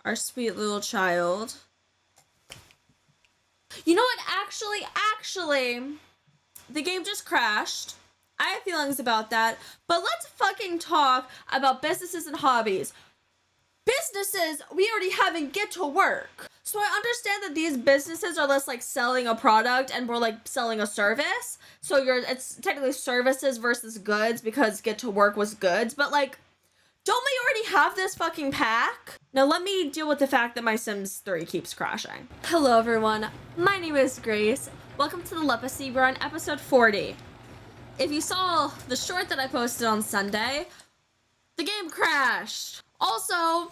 Our sweet little child. You know what? Actually, the game just crashed. I have feelings about that. But let's fucking talk about businesses and hobbies. Businesses we already have and get to work. So I understand that these businesses are less like selling a product and we're like selling a service. So it's technically services versus goods because get to work was goods. But like, don't we already have this fucking pack? Now let me deal with the fact that my Sims 3 keeps crashing. Hello everyone, my name is Grace. Welcome to the Lepacy. We're on episode 40. If you saw the short that I posted on Sunday, the game crashed. Also,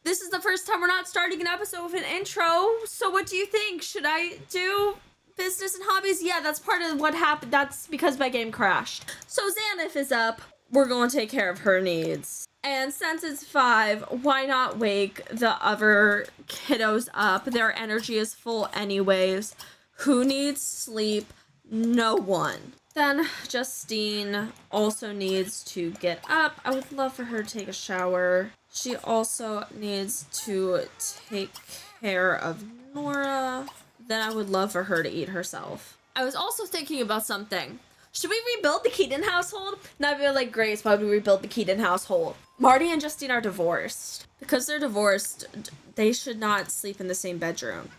this is the first time we're not starting an episode with an intro, so what do you think? Should I do business and hobbies? Yeah, that's part of what happened. That's because my game crashed. So Xanif is up. We're going to take care of her needs. And since it's 5, why not wake the other kiddos up? Their energy is full anyways. Who needs sleep? No one. Then Justine also needs to get up. I would love for her to take a shower. She also needs to take care of Nora. Then I would love for her to eat herself. I was also thinking about something. Should we rebuild the Keaton household? Not be like Grace, why would we rebuild the Keaton household? Marty and Justine are divorced. Because they're divorced, they should not sleep in the same bedroom.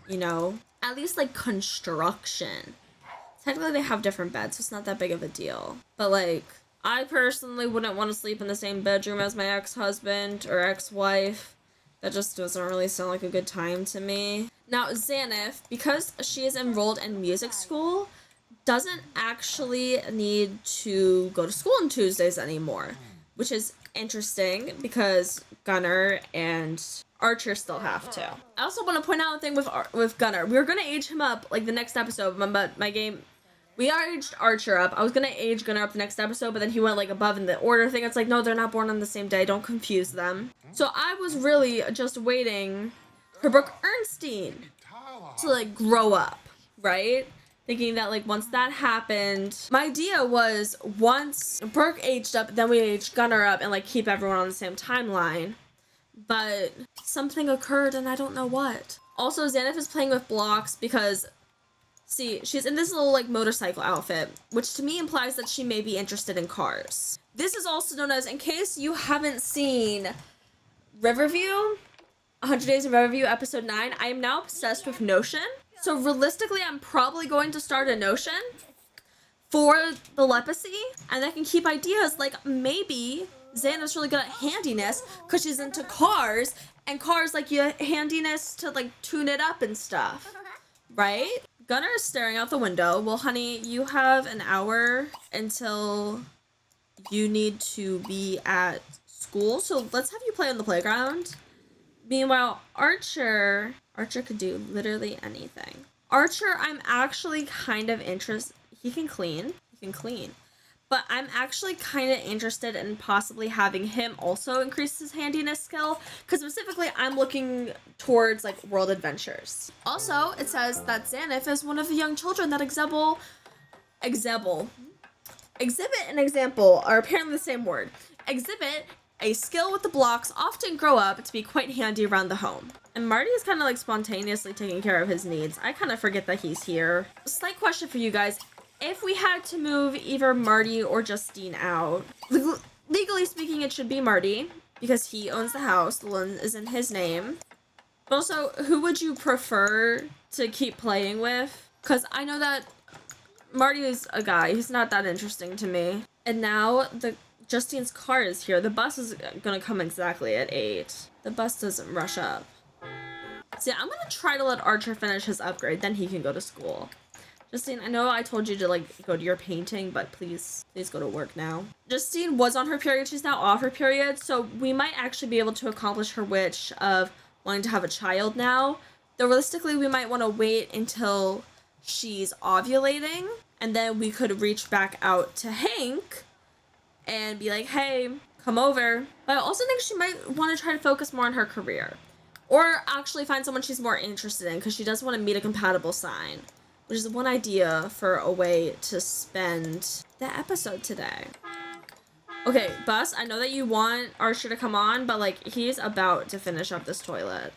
You know? At least like construction. Technically they have different beds, so it's not that big of a deal. But like, I personally wouldn't want to sleep in the same bedroom as my ex-husband or ex-wife. That just doesn't really sound like a good time to me. Now Xanif, because she is enrolled in music school, doesn't actually need to go to school on Tuesdays anymore, which is interesting because Gunnar and Archer still have to. I also want to point out a thing with Gunnar. We were going to age him up like the next episode, but my game, we aged Archer up. I was going to age Gunnar up the next episode, but then he went like above in the order thing. It's like, no, they're not born on the same day. Don't confuse them. So I was really just waiting for Brooke Ernstine to like grow up, right? Thinking that like once that happened, my idea was once Brooke aged up, then we aged Gunnar up and like keep everyone on the same timeline. But something occurred and I don't know what. Also, Xanif is playing with blocks because, see, she's in this little like motorcycle outfit, which to me implies that she may be interested in cars. This is also known as, in case you haven't seen Riverview, 100 Days of Riverview episode 9, I am now obsessed with Notion. So realistically, I'm probably going to start a Notion for the Lepacy, and I can keep ideas like maybe Xana's really good at handiness because she's into cars, and cars like you handiness to like tune it up and stuff, right? Gunnar is staring out the window. Well, honey, you have an hour until you need to be at school, so let's have you play on the playground. Meanwhile, Archer could do literally anything. Archer, I'm actually kind of interested. He can clean. But I'm actually kind of interested in possibly having him also increase his handiness skill. Because specifically, I'm looking towards like world adventures. Also, it says that Xanif is one of the young children that exhibit and example are apparently the same word. Exhibit a skill with the blocks, often grow up to be quite handy around the home. And Marty is kind of like spontaneously taking care of his needs. I kind of forget that he's here. Slight question for you guys. If we had to move either Marty or Justine out, legally speaking, it should be Marty because he owns the house. The loan is in his name. But also, who would you prefer to keep playing with? Because I know that Marty is a guy. He's not that interesting to me. And now Justine's car is here. The bus is gonna come exactly at 8. The bus doesn't rush up. See, I'm gonna try to let Archer finish his upgrade, then he can go to school. Justine, I know I told you to like go to your painting, but please go to work now. Justine was on her period. She's now off her period, so we might actually be able to accomplish her wish of wanting to have a child now. Though realistically, we might want to wait until she's ovulating, and then we could reach back out to Hank and be like, hey, come over. But I also think she might want to try to focus more on her career. Or actually find someone she's more interested in, because she does want to meet a compatible sign. Which is one idea for a way to spend the episode today. Okay, Bus, I know that you want Archer to come on, but like he's about to finish up this toilet.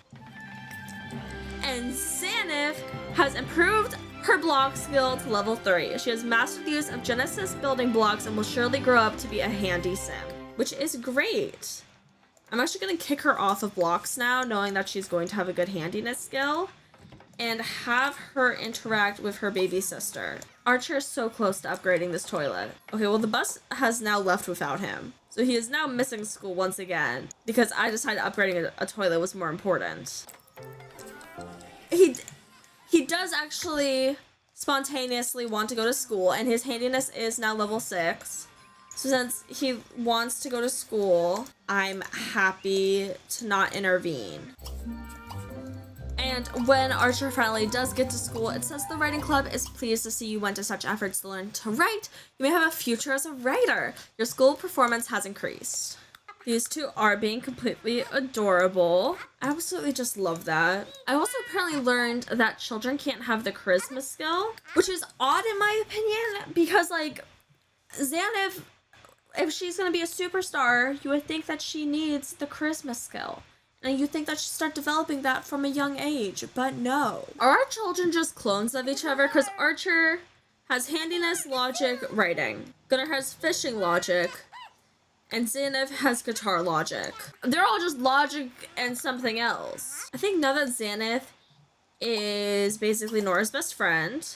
And Xanif has improved her block skill to level 3. She has mastered the use of Genesis building blocks and will surely grow up to be a handy sim, which is great. I'm actually gonna kick her off of blocks now, knowing that she's going to have a good handiness skill, and have her interact with her baby sister. Archer is so close to upgrading this toilet. Okay, well the bus has now left without him. So he is now missing school once again because I decided upgrading a toilet was more important. He does actually spontaneously want to go to school, and his handiness is now level 6. So since he wants to go to school, I'm happy to not intervene. And when Archer finally does get to school, it says the writing club is pleased to see you went to such efforts to learn to write. You may have a future as a writer. Your school performance has increased. These two are being completely adorable. I absolutely just love that. I also apparently learned that children can't have the charisma skill, which is odd in my opinion, because like Xanif, if she's gonna be a superstar, you would think that she needs the charisma skill. And you think that she start developing that from a young age, but no. Are our children just clones of each other? Because Archer has handiness, logic, writing. Gunnar has fishing logic, and Xanif has guitar logic. They're all just logic and something else. I think now that Xanif is basically Nora's best friend,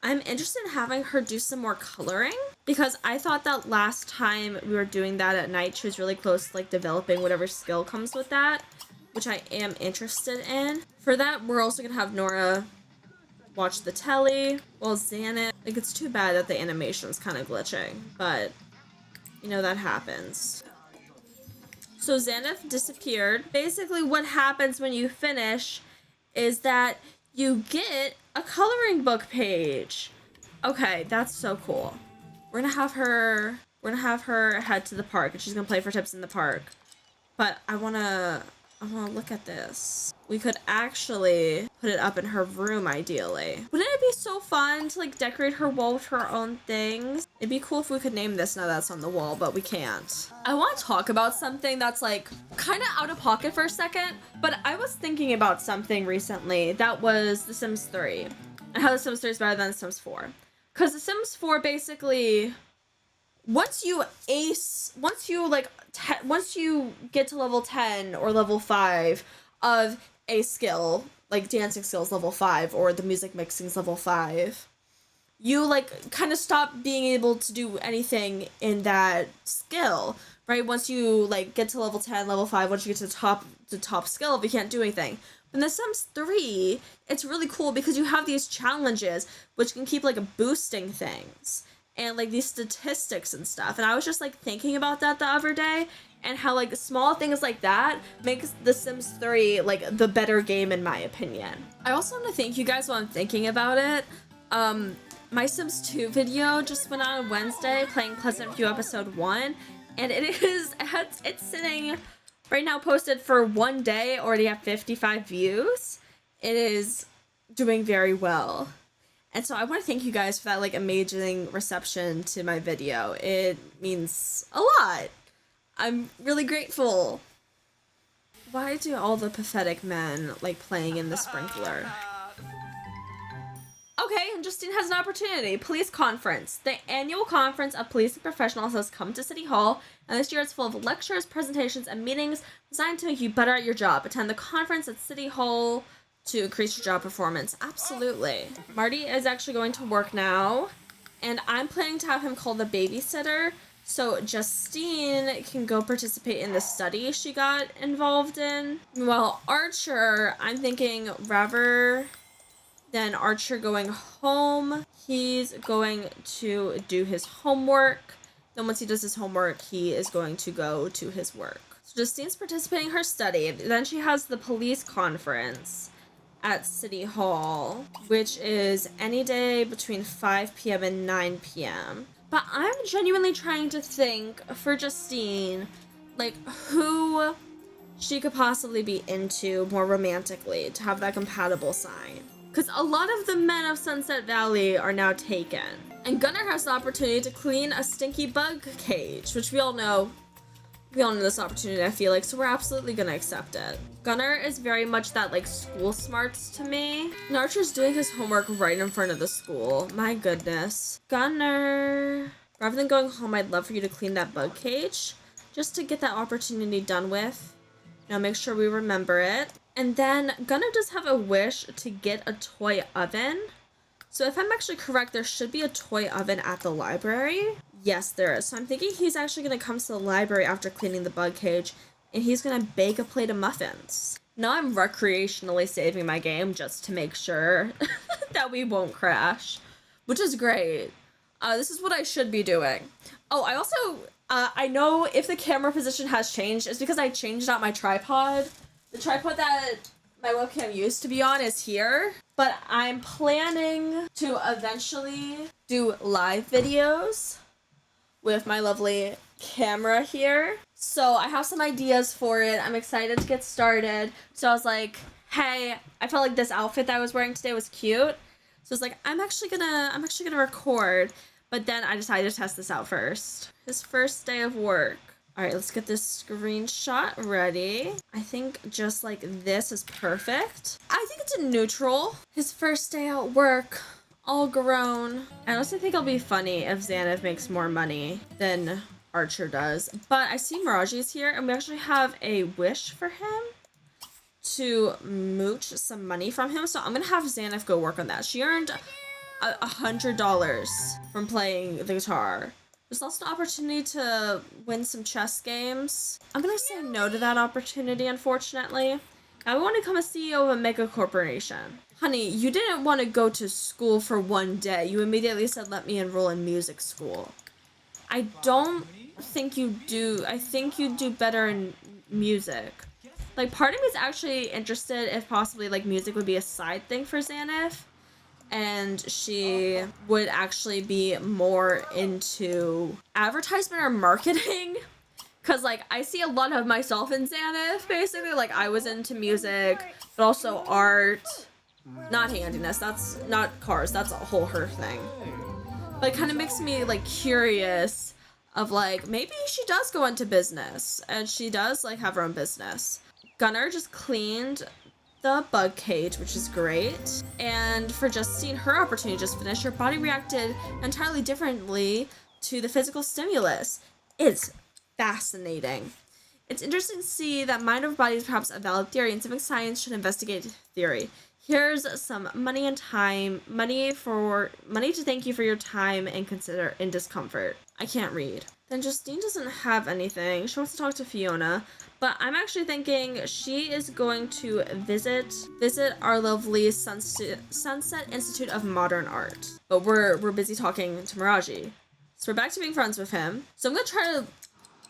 I'm interested in having her do some more coloring, because I thought that last time we were doing that at night, she was really close to like developing whatever skill comes with that, which I am interested in. For that, we're also gonna have Nora watch the telly, while Xanif, like it's too bad that the animation's kind of glitching, but you know, that happens. So Xanif disappeared. Basically what happens when you finish is that you get a coloring book page. Okay, that's so cool. We're gonna have her head to the park, and she's gonna play for tips in the park. But I wanna look at this. We could actually put it up in her room, ideally. Wouldn't it be so fun to like decorate her wall with her own things? It'd be cool if we could name this now that's on the wall, but we can't. I want to talk about something that's like kind of out of pocket for a second, but I was thinking about something recently that was The Sims 3 and how The Sims 3 is better than The Sims 4. Because The Sims 4 basically, once you get to level 10 or level 5 of a skill, like dancing skills level 5 or the music mixing's level 5, you like kind of stop being able to do anything in that skill, right? Once you like get to level 10, level 5, once you get to the top skill, you can't do anything. But in The Sims 3, it's really cool because you have these challenges which can keep like boosting things and like these statistics and stuff. And I was just like thinking about that the other day, and how like small things like that makes The Sims 3 like the better game in my opinion. I also want to thank you guys while I'm thinking about it. My Sims 2 video just went on Wednesday, playing Pleasant View episode 1, and it's sitting right now posted for 1 day, already at 55 views. It is doing very well. And so I want to thank you guys for that like amazing reception to my video. It means a lot. I'm really grateful. Why do all the pathetic men like playing in the sprinkler? Okay, and Justine has an opportunity. Police conference. The annual conference of police professionals has come to City Hall, and this year it's full of lectures, presentations, and meetings designed to make you better at your job. Attend the conference at City Hall to increase your job performance. Absolutely. Marty is actually going to work now, and I'm planning to have him call the babysitter so Justine can go participate in the study she got involved in. Meanwhile, Archer, I'm thinking rather than Archer going home, he's going to do his homework. Then once he does his homework, he is going to go to his work. So Justine's participating in her study. Then she has the police conference at City Hall, which is any day between 5 p.m. and 9 p.m. But I'm genuinely trying to think for Justine, like who she could possibly be into more romantically to have that compatible sign. Because a lot of the men of Sunset Valley are now taken. And Gunnar has the opportunity to clean a stinky bug cage, which we all know this opportunity, I feel like, so we're absolutely gonna accept it. Gunnar is very much that, like, school smarts to me. And Archer's doing his homework right in front of the school. My goodness. Gunnar, rather than going home, I'd love for you to clean that bug cage, just to get that opportunity done with. You know, make sure we remember it. And then Gunnar does have a wish to get a toy oven. So if I'm actually correct, there should be a toy oven at the library. Yes, there is. So I'm thinking he's actually going to come to the library after cleaning the bug cage, and he's going to bake a plate of muffins. Now I'm recreationally saving my game just to make sure that we won't crash, which is great. This is what I should be doing. Oh, I also, I know if the camera position has changed, it's because I changed out my tripod. The tripod that my webcam used to be on is here, but I'm planning to eventually do live videos with my lovely camera here. So I have some ideas for it. I'm excited to get started. So I was like, hey, I felt like this outfit that I was wearing today was cute. So I was like, I'm actually gonna record, but then I decided to test this out first. His first day of work. All right, let's get this screenshot ready. I think just like this is perfect. I think it's a neutral. His first day at work, all grown. I also think it'll be funny if Xanath makes more money than Archer does. But I see Mirage's here, and we actually have a wish for him to mooch some money from him. So I'm gonna have Xanath go work on that. She earned $100 from playing the guitar. There's also an opportunity to win some chess games. I'm gonna say no to that opportunity, unfortunately. I want to become a CEO of a mega corporation. Honey, you didn't want to go to school for one day. You immediately said, let me enroll in music school. I don't think you do. I think you do better in music. Like, part of me is actually interested if possibly, like, music would be a side thing for Xanath, and she would actually be more into advertisement or marketing. Because, like, I see a lot of myself in Xanath, basically. Like, I was into music, but also art. Not handiness, that's not cars, that's a whole her thing. But it kind of makes me, like, curious of, like, maybe she does go into business, and she does, like, have her own business. Gunnar just cleaned the bug cage, which is great. And for Justine, her opportunity just finished. Her body reacted entirely differently to the physical stimulus. It's fascinating. It's interesting to see that mind over body is perhaps a valid theory, and civic science should investigate theory. Here's some money and time, money to thank you for your time and discomfort. I can't read. Then Justine doesn't have anything. She wants to talk to Fiona, but I'm actually thinking she is going to visit our lovely Sunset Institute of Modern Art. But we're busy talking to Miraji. So we're back to being friends with him. So I'm gonna try to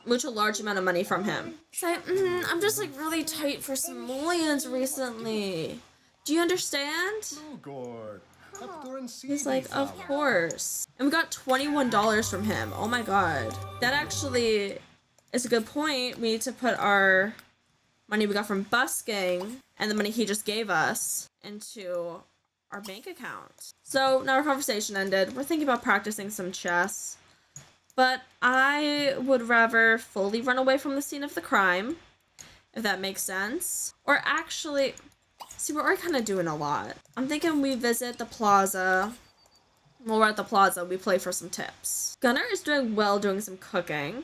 mooch a large amount of money from him. So I'm just like really tight for some millions recently. Do you understand? He's like, of course. And we got $21 from him. Oh my god. That actually is a good point. We need to put our money we got from busking and the money he just gave us into our bank account. So now our conversation ended. We're thinking about practicing some chess. But I would rather fully run away from the scene of the crime, if that makes sense. Or actually, see, we're already kind of doing a lot. I'm thinking we visit the plaza. While we're at the plaza, we play for some tips. Gunnar is doing well doing some cooking.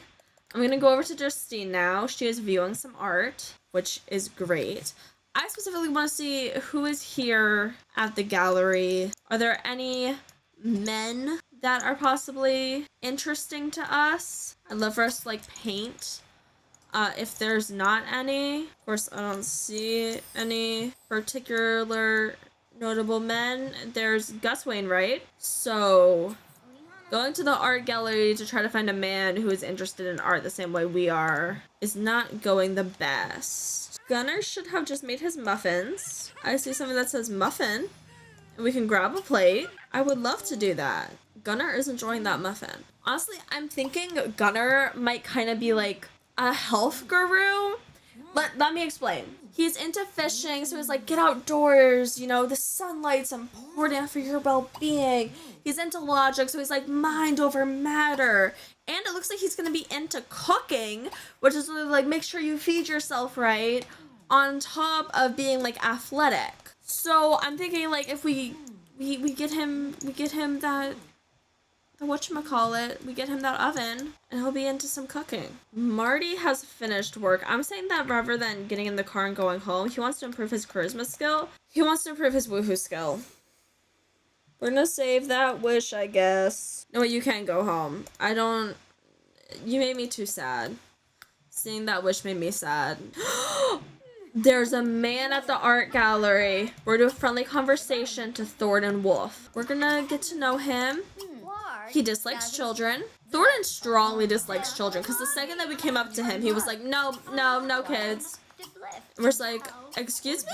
I'm going to go over to Justine now. She is viewing some art, which is great. I specifically want to see who is here at the gallery. Are there any men that are possibly interesting to us? I'd love for us to, like, paint. If there's not any, of course, I don't see any particular notable men. There's Gus Wainwright. So, going to the art gallery to try to find a man who is interested in art the same way we are is not going the best. Gunnar should have just made his muffins. I see something that says muffin, and we can grab a plate. I would love to do that. Gunnar is enjoying that muffin. Honestly, I'm thinking Gunnar might kind of be like a health guru, Let me explain. He's into fishing, so he's like, get outdoors, you know, the sunlight's important for your well-being. He's into logic, so he's like, mind over matter. And it looks like he's gonna be into cooking, which is really like, make sure you feed yourself right, on top of being like athletic. So I'm thinking like, if we get him that, whatchamacallit, we get him that oven, and he'll be into some cooking. Marty has finished work. I'm saying that rather than getting in the car and going home, he wants to improve his charisma skill. He wants to improve his woohoo skill. We're gonna save that wish, I guess. No, you can't go home. You made me too sad. Seeing that wish made me sad. There's a man at the art gallery. We're doing a friendly conversation to Thornton Wolf. We're gonna get to know him. He dislikes children. Thornton strongly dislikes children, because the second that we came up to him, he was like, no kids. And we're just like, excuse me?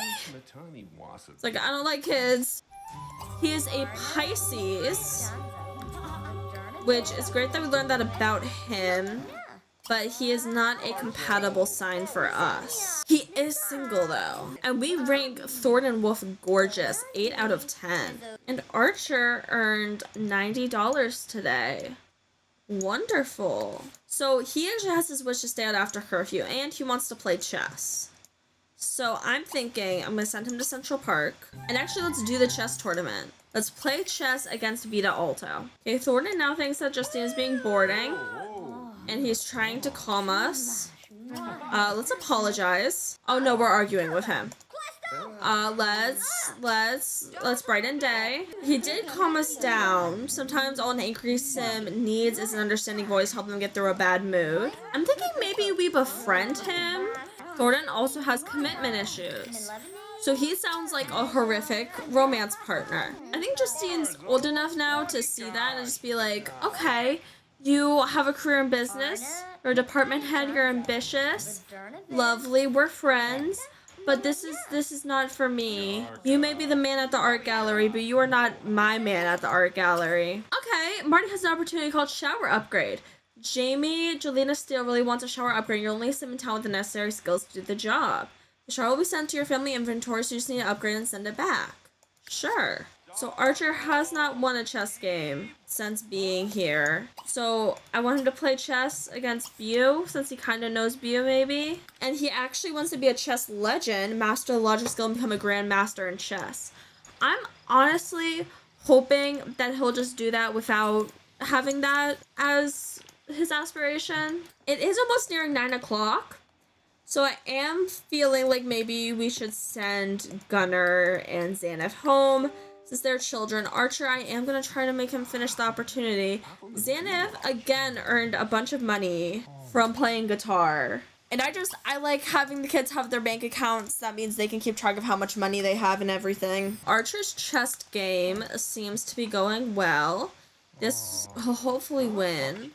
It's like, I don't like kids. He is a Pisces, which is great that we learned that about him, but he is not a compatible sign for us. He is single though, and we rank Thornton Wolf gorgeous, 8 out of 10. And Archer earned $90 today. Wonderful. So he actually has his wish to stay out after curfew, and he wants to play chess. So I'm thinking I'm gonna send him to Central Park, and actually let's do the chess tournament. Let's play chess against Vita Alto. Okay, Thornton now thinks that Justine is being boring, and he's trying to calm us. Let's apologize. Oh no, we're arguing with him. Let's brighten day. He did calm us down. Sometimes all an angry sim needs is an understanding voice to help them get through a bad mood. I'm thinking maybe we befriend him. Thornton also has commitment issues, so he sounds like a horrific romance partner. I think Justine's old enough now to see that and just be like, okay, you have a career in business, you're a department head, you're ambitious, lovely, we're friends, but this is not for me. You may be the man at the art gallery, but you are not my man at the art gallery. Okay, Marty has an opportunity called shower upgrade. Jamie, Jelena Steele really wants a shower upgrade. You're only 7 in town with the necessary skills to do the job. The shower will be sent to your family inventory, so you just need to upgrade and send it back. Sure. So Archer has not won a chess game since being here. So I want him to play chess against Bew, since he kind of knows Bew maybe. And he actually wants to be a chess legend, master the logic skill, and become a grandmaster in chess. I'm honestly hoping that he'll just do that without having that as his aspiration. It is almost nearing 9 o'clock. So I am feeling like maybe we should send Gunnar and Xanath home, since they're children. Archer, I am going to try to make him finish the opportunity. Xanath, again, earned a bunch of money from playing guitar. And I like having the kids have their bank accounts. That means they can keep track of how much money they have and everything. Archer's chess game seems to be going well. This will hopefully win,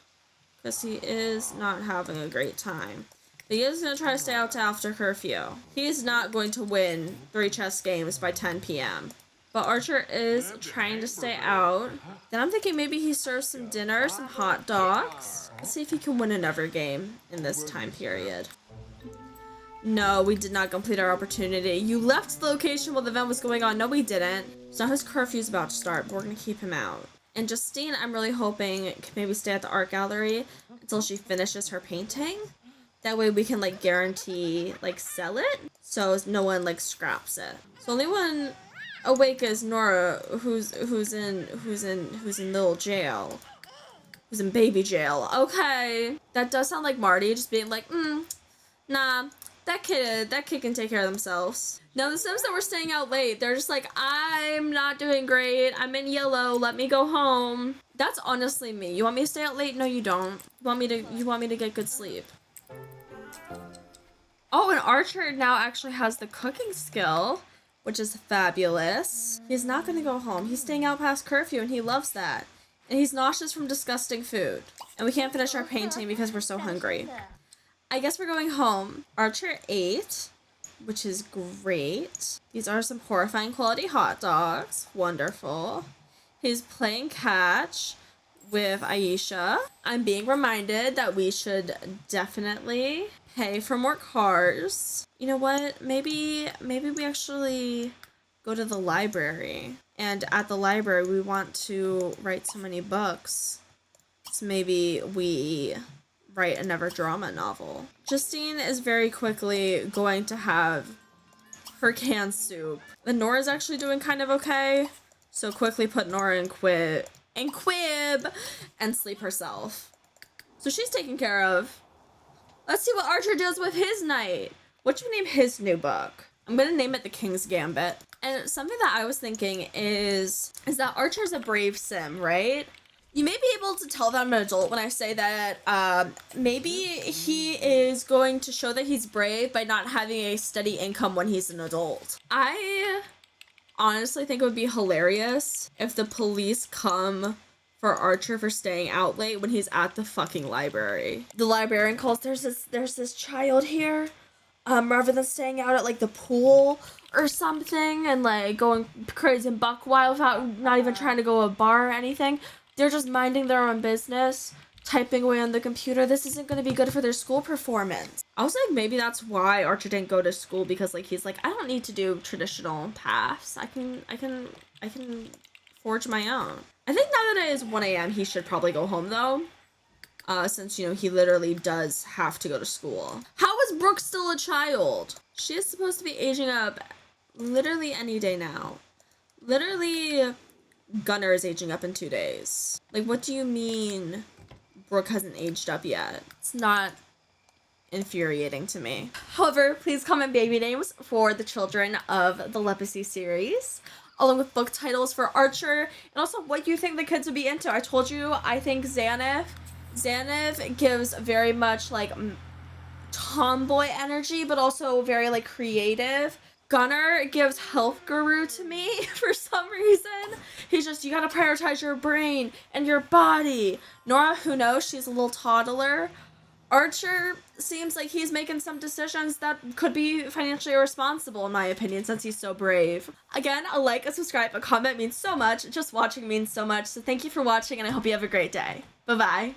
because he is not having a great time. He is going to try to stay out to after curfew. He is not going to win 3 chess games by 10 p.m. But Archer is trying to stay out. Then I'm thinking maybe he serves some dinner, some hot dogs. Let's see if he can win another game in this time period. No, we did not complete our opportunity. You left the location while the event was going on. No, we didn't. So now his curfew is about to start, but we're going to keep him out. And Justine, I'm really hoping, can maybe stay at the art gallery until she finishes her painting. That way we can, like, guarantee, like, sell it, so no one, like, scraps it. So only one awake is Nora, who's in little jail. Who's in baby jail. Okay. That does sound like Marty, just being like, nah, that kid can take care of themselves. Now the Sims that were staying out late, they're just like, I'm not doing great, I'm in yellow, let me go home. That's honestly me. You want me to stay out late? No, you don't. You want me to get good sleep. Oh, and Archer now actually has the cooking skill, which is fabulous. He's not gonna go home. He's staying out past curfew, and he loves that. And he's nauseous from disgusting food. And we can't finish our painting because we're so hungry. I guess we're going home. Archer ate, which is great. These are some horrifying quality hot dogs. Wonderful. He's playing catch. with Aisha. I'm being reminded that we should definitely pay for more cars. You know what? Maybe we actually go to the library. And at the library, we want to write so many books. So maybe we write a never drama novel. Justine is very quickly going to have her canned soup. And Nora's actually doing kind of okay. So quickly put Nora in quib and sleep herself. So she's taken care of. Let's see what Archer does with his night. What should we name his new book? I'm gonna name it The King's Gambit. And something that I was thinking is that Archer's a brave sim, right? You may be able to tell that I'm an adult when I say that maybe he is going to show that he's brave by not having a steady income when he's an adult. I honestly think it would be hilarious if the police come for Archer for staying out late when he's at the fucking library. The librarian calls, there's this child here, rather than staying out at like the pool or something and like going crazy and buck wild without not even trying to go to a bar or anything. They're just minding their own business, typing away on the computer. This isn't going to be good for their school performance. I was like, maybe that's why Archer didn't go to school, because like he's like, I don't need to do traditional paths. I can forge my own. I think now that it is 1 a.m., he should probably go home though. Since, you know, he literally does have to go to school. How is Brooke still a child? She is supposed to be aging up literally any day now. Literally, Gunnar is aging up in 2 days. Like, what do you mean Brooke hasn't aged up yet? It's not infuriating to me. However, please comment baby names for the children of the Lepacy series, along with book titles for Archer, and also what you think the kids would be into. I told you, I think Xanath gives very much like tomboy energy, but also very like creative. Gunnar gives health guru to me for some reason. He's just, you gotta prioritize your brain and your body. Nora, who knows, she's a little toddler. Archer seems like he's making some decisions that could be financially irresponsible, in my opinion, since he's so brave. Again, a like, a subscribe, a comment means so much. Just watching means so much. So thank you for watching, and I hope you have a great day. Bye-bye.